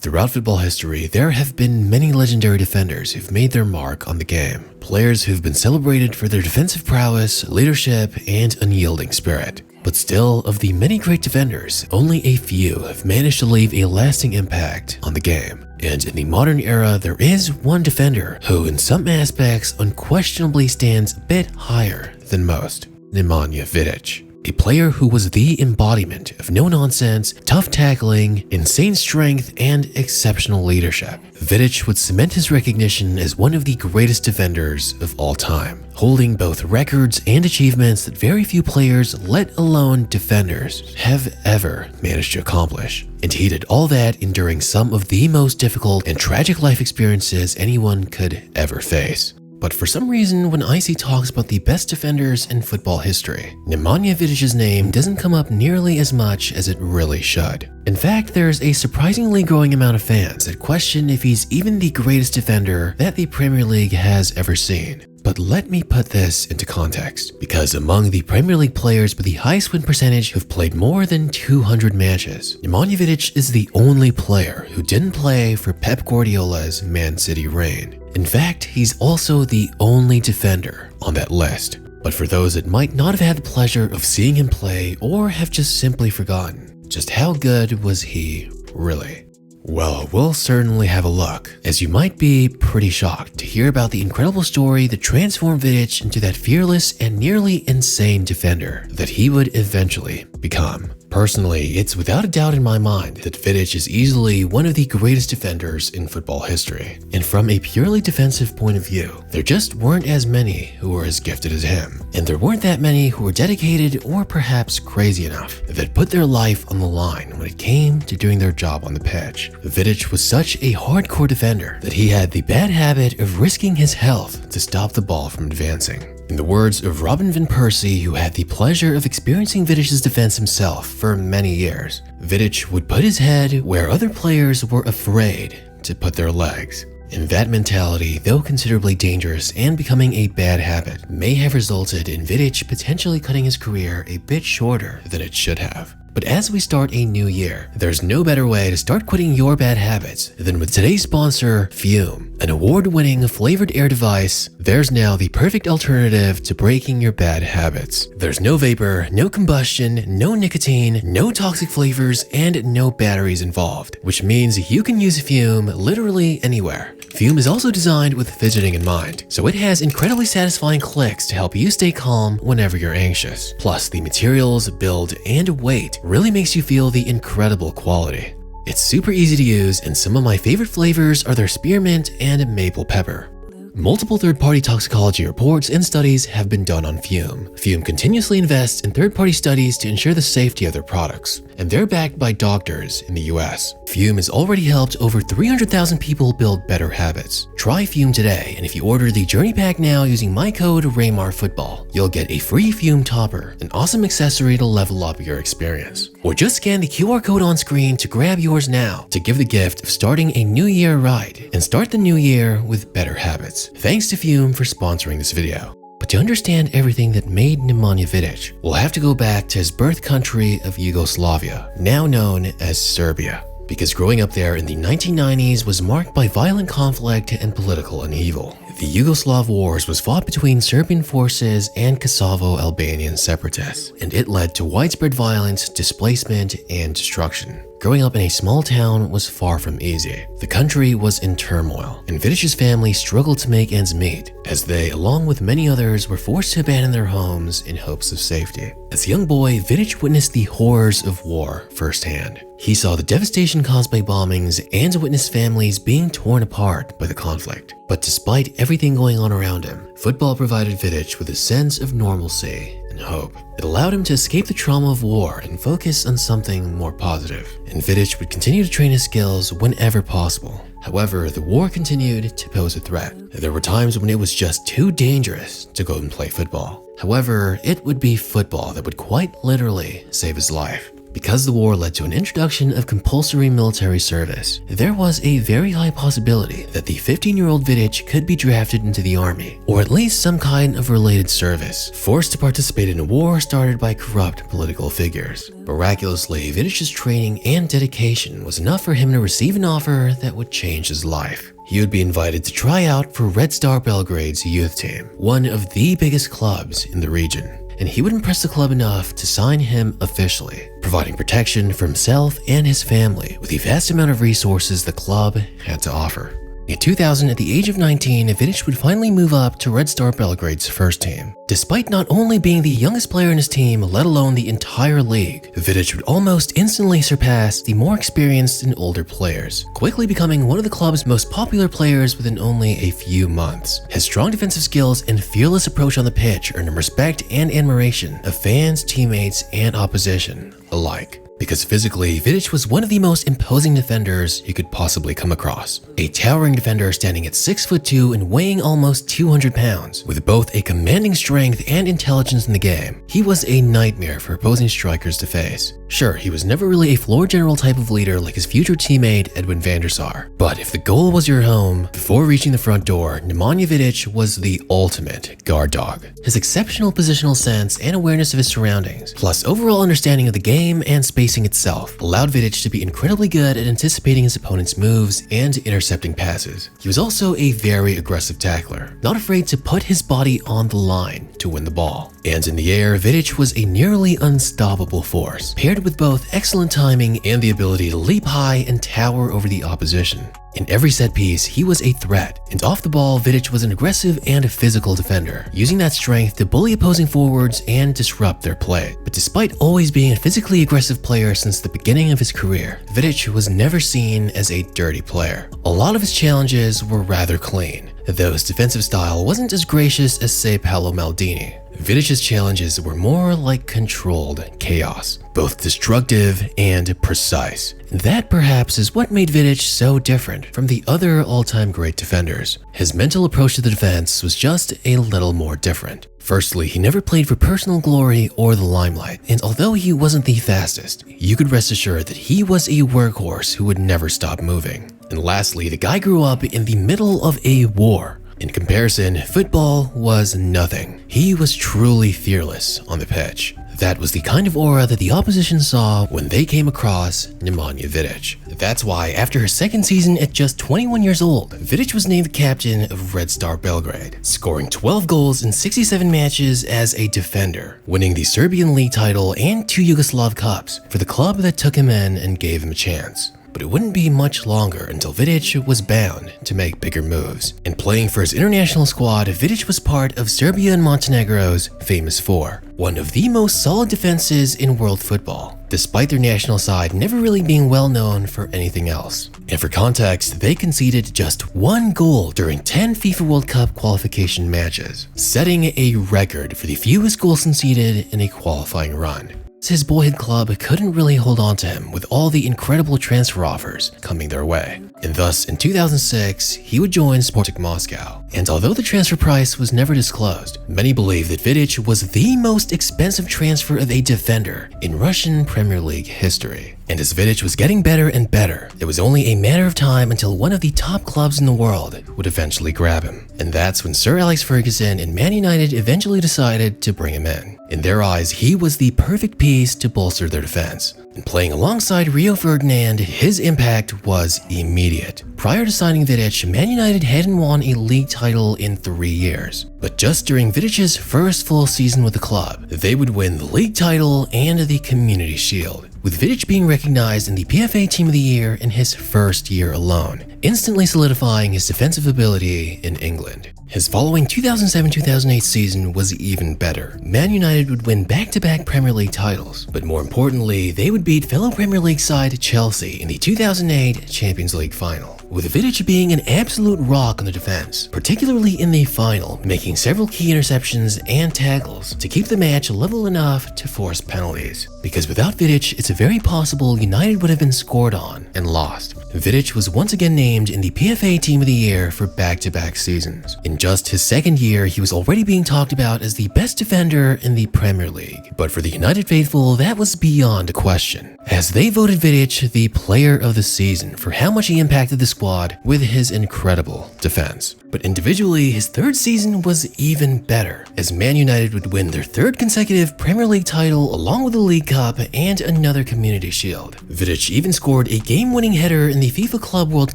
Throughout football history, there have been many legendary defenders who've made their mark on the game. Players who've been celebrated for their defensive prowess, leadership, and unyielding spirit. But still, of the many great defenders, only a few have managed to leave a lasting impact on the game. And in the modern era, there is one defender who, in some aspects, unquestionably stands a bit higher than most: Nemanja Vidic. A player who was the embodiment of no-nonsense, tough tackling, insane strength, and exceptional leadership. Vidic would cement his recognition as one of the greatest defenders of all time, holding both records and achievements that very few players, let alone defenders, have ever managed to accomplish. And he did all that enduring some of the most difficult and tragic life experiences anyone could ever face. But for some reason, when I see talks about the best defenders in football history, Nemanja Vidic's name doesn't come up nearly as much as it really should. In fact, there's a surprisingly growing amount of fans that question if he's even the greatest defender that the Premier League has ever seen. But let me put this into context, because among the Premier League players with the highest win percentage who've played more than 200 matches, Nemanja Vidic is the only player who didn't play for Pep Guardiola's Man City reign. In fact, he's also the only defender on that list. But for those that might not have had the pleasure of seeing him play or have just simply forgotten, just how good was he really? Well, we'll certainly have a look, as you might be pretty shocked to hear about the incredible story that transformed Vidic into that fearless and nearly insane defender that he would eventually become. Personally, it's without a doubt in my mind that Vidic is easily one of the greatest defenders in football history. And from a purely defensive point of view, there just weren't as many who were as gifted as him. And there weren't that many who were dedicated or perhaps crazy enough that put their life on the line when it came to doing their job on the pitch. Vidic was such a hardcore defender that he had the bad habit of risking his health to stop the ball from advancing. In the words of Robin van Persie, who had the pleasure of experiencing Vidic's defense himself for many years, Vidic would put his head where other players were afraid to put their legs. And that mentality, though considerably dangerous and becoming a bad habit, may have resulted in Vidic potentially cutting his career a bit shorter than it should have. But as we start a new year, there's no better way to start quitting your bad habits than with today's sponsor, Fume. An award-winning flavored air device, there's now the perfect alternative to breaking your bad habits. There's no vapor, no combustion, no nicotine, no toxic flavors, and no batteries involved, which means you can use Fume literally anywhere. Fume is also designed with fidgeting in mind, so it has incredibly satisfying clicks to help you stay calm whenever you're anxious. Plus, the materials, build, and weight really makes you feel the incredible quality. It's super easy to use, and some of my favorite flavors are their spearmint and maple pepper. Multiple third-party toxicology reports and studies have been done on Fume. Fume continuously invests in third-party studies to ensure the safety of their products, and they're backed by doctors in the US. Fume has already helped over 300,000 people build better habits. Try Fume today, and if you order the Journey Pack now using my code RAYMARFootball, you'll get a free Fume topper, an awesome accessory to level up your experience. Or just scan the QR code on screen to grab yours now to give the gift of starting a new year right and start the new year with better habits. Thanks to Fume for sponsoring this video. But to understand everything that made Nemanja Vidic, we'll have to go back to his birth country of Yugoslavia, now known as Serbia. Because growing up there in the 1990s was marked by violent conflict and political upheaval. The Yugoslav Wars was fought between Serbian forces and Kosovo Albanian separatists, and it led to widespread violence, displacement, and destruction. Growing up in a small town was far from easy. The country was in turmoil, and Vidic's family struggled to make ends meet, as they, along with many others, were forced to abandon their homes in hopes of safety. As a young boy, Vidic witnessed the horrors of war firsthand. He saw the devastation caused by bombings and witnessed families being torn apart by the conflict. But despite everything going on around him, football provided Vidic with a sense of normalcy and hope. It allowed him to escape the trauma of war and focus on something more positive. And Vidic would continue to train his skills whenever possible. However, the war continued to pose a threat. There were times when it was just too dangerous to go and play football. However, it would be football that would quite literally save his life. Because the war led to an introduction of compulsory military service, there was a very high possibility that the 15-year-old Vidic could be drafted into the army, or at least some kind of related service, forced to participate in a war started by corrupt political figures. Miraculously, Vidic's training and dedication was enough for him to receive an offer that would change his life. He would be invited to try out for Red Star Belgrade's youth team, one of the biggest clubs in the region, and he would impress the club enough to sign him officially, providing protection for himself and his family with the vast amount of resources the club had to offer. In 2000, at the age of 19, Vidic would finally move up to Red Star Belgrade's first team. Despite not only being the youngest player in his team, let alone the entire league, Vidic would almost instantly surpass the more experienced and older players, quickly becoming one of the club's most popular players within only a few months. His strong defensive skills and fearless approach on the pitch earned him respect and admiration of fans, teammates, and opposition alike. Because physically, Vidic was one of the most imposing defenders you could possibly come across. A towering defender standing at 6'2" and weighing almost 200 pounds, with both a commanding strength and intelligence in the game. He was a nightmare for opposing strikers to face. Sure, he was never really a floor general type of leader like his future teammate Edwin van der Sar. But if the goal was your home, before reaching the front door, Nemanja Vidic was the ultimate guard dog. His exceptional positional sense and awareness of his surroundings, plus overall understanding of the game and spacing itself, allowed Vidic to be incredibly good at anticipating his opponent's moves and intercepting passes. He was also a very aggressive tackler, not afraid to put his body on the line to win the ball. And in the air, Vidic was a nearly unstoppable force, paired with both excellent timing and the ability to leap high and tower over the opposition. In every set piece, he was a threat, and off the ball, Vidic was an aggressive and a physical defender, using that strength to bully opposing forwards and disrupt their play. But despite always being a physically aggressive player since the beginning of his career, Vidic was never seen as a dirty player. A lot of his challenges were rather clean, though his defensive style wasn't as gracious as, say, Paolo Maldini. Vidic's challenges were more like controlled chaos, both destructive and precise. That perhaps is what made Vidic so different from the other all-time great defenders. His mental approach to the defense was just a little more different. Firstly, he never played for personal glory or the limelight, and although he wasn't the fastest, you could rest assured that he was a workhorse who would never stop moving. And lastly, the guy grew up in the middle of a war. In comparison, football was nothing. He was truly fearless on the pitch. That was the kind of aura that the opposition saw when they came across Nemanja Vidic. That's why, after his second season at just 21 years old, Vidic was named the captain of Red Star Belgrade, scoring 12 goals in 67 matches as a defender, winning the Serbian league title and 2 Yugoslav Cups for the club that took him in and gave him a chance. But it wouldn't be much longer until Vidic was bound to make bigger moves. And playing for his international squad, Vidic was part of Serbia and Montenegro's famous four, one of the most solid defenses in world football, despite their national side never really being well known for anything else. And for context, they conceded just 1 goal during 10 FIFA World Cup qualification matches, setting a record for the fewest goals conceded in a qualifying run. His boyhood club couldn't really hold on to him with all the incredible transfer offers coming their way. And thus, in 2006, he would join Spartak Moscow. And although the transfer price was never disclosed, many believe that Vidic was the most expensive transfer of a defender in Russian Premier League history. And as Vidic was getting better and better, it was only a matter of time until one of the top clubs in the world would eventually grab him. And that's when Sir Alex Ferguson and Man United eventually decided to bring him in. In their eyes, he was the perfect piece to bolster their defense. And playing alongside Rio Ferdinand, his impact was immediate. Prior to signing Vidic, Man United hadn't won a league title in 3 years. But just during Vidic's first full season with the club, they would win the league title and the Community Shield, with Vidic being recognized in the PFA Team of the Year in his first year alone, instantly solidifying his defensive ability in England. His following 2007-2008 season was even better. Man United would win back-to-back Premier League titles, but more importantly, they would beat fellow Premier League side Chelsea in the 2008 Champions League final, with Vidic being an absolute rock on the defense, particularly in the final, making several key interceptions and tackles to keep the match level enough to force penalties. Because without Vidic, it's very possible United would have been scored on and lost. Vidic was once again named in the PFA Team of the Year for back-to-back seasons. In just his second year, he was already being talked about as the best defender in the Premier League. But for the United faithful, that was beyond a question, as they voted Vidic the player of the season for how much he impacted the squad with his incredible defense. But individually, his third season was even better, as Man United would win their third consecutive Premier League title along with the League Cup and another Community Shield. Vidic even scored a game-winning header in the FIFA Club World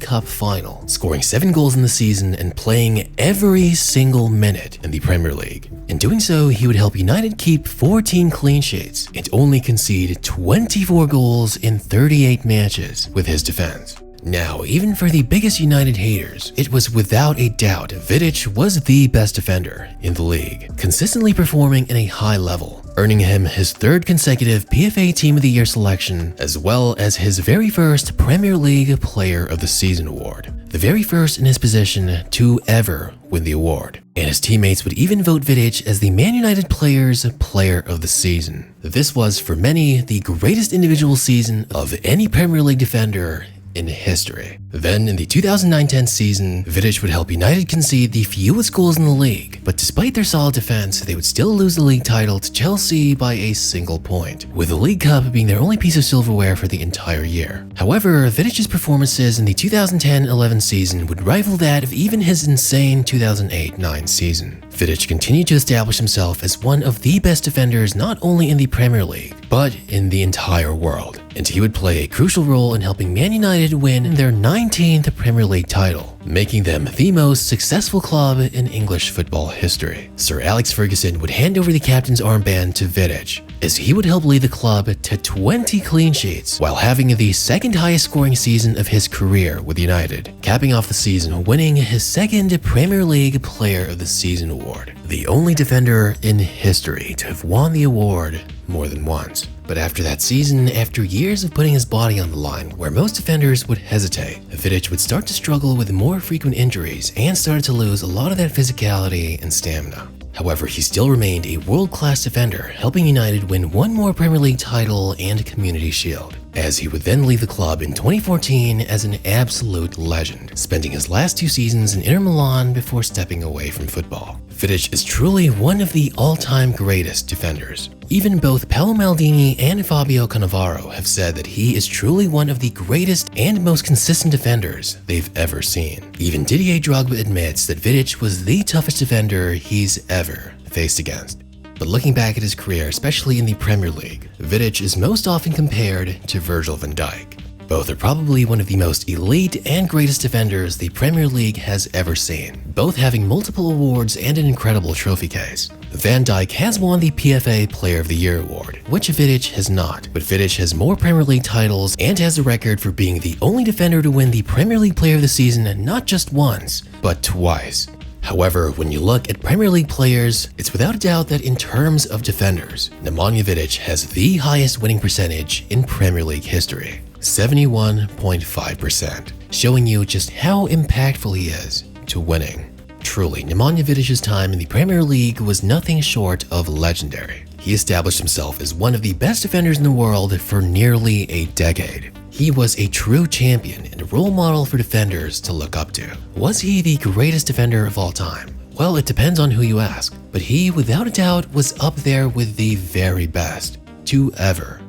Cup final, scoring 7 goals in the season and playing every single minute in the Premier League. In doing so, he would help United keep 14 clean sheets and only concede 24 goals in 38 matches with his defense. Now, even for the biggest United haters, it was without a doubt Vidic was the best defender in the league, consistently performing in a high level, earning him his third consecutive PFA Team of the Year selection, as well as his very first Premier League Player of the Season award, the very first in his position to ever win the award. And his teammates would even vote Vidic as the Man United Players' Player of the Season. This was, for many, the greatest individual season of any Premier League defender in history. Then, in the 2009-10 season, Vidic would help United concede the fewest goals in the league, but despite their solid defense, they would still lose the league title to Chelsea by a single point, with the League Cup being their only piece of silverware for the entire year. However, Vidic's performances in the 2010-11 season would rival that of even his insane 2008-9 season. Vidic continued to establish himself as one of the best defenders not only in the Premier League, but in the entire world, and he would play a crucial role in helping Man United win their 19th Premier League title, making them the most successful club in English football history. Sir Alex Ferguson would hand over the captain's armband to Vidic, as he would help lead the club to 20 clean sheets while having the second highest scoring season of his career with United, capping off the season winning his second Premier League Player of the Season award, the only defender in history to have won the award more than once. But after that season, after years of putting his body on the line where most defenders would hesitate, Vidic would start to struggle with more frequent injuries and started to lose a lot of that physicality and stamina. However, he still remained a world-class defender, helping United win one more Premier League title and a Community Shield, as he would then leave the club in 2014 as an absolute legend, spending his last 2 seasons in Inter Milan before stepping away from football. Vidic is truly one of the all-time greatest defenders. Even both Paolo Maldini and Fabio Cannavaro have said that he is truly one of the greatest and most consistent defenders they've ever seen. Even Didier Drogba admits that Vidic was the toughest defender he's ever faced against. But looking back at his career, especially in the Premier League, Vidic is most often compared to Virgil van Dijk. Both are probably one of the most elite and greatest defenders the Premier League has ever seen, both having multiple awards and an incredible trophy case. Van Dijk has won the PFA Player of the Year award, which Vidic has not, but Vidic has more Premier League titles and has the record for being the only defender to win the Premier League Player of the Season not just once, but twice. However, when you look at Premier League players, it's without a doubt that in terms of defenders, Nemanja Vidic has the highest winning percentage in Premier League history, 71.5%, showing you just how impactful he is to winning. Truly, Nemanja Vidic's time in the Premier League was nothing short of legendary. He established himself as one of the best defenders in the world for nearly a decade. He was a true champion and a role model for defenders to look up to. Was he the greatest defender of all time? Well, it depends on who you ask, but he, without a doubt, was up there with the very best to ever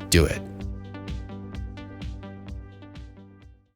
do it.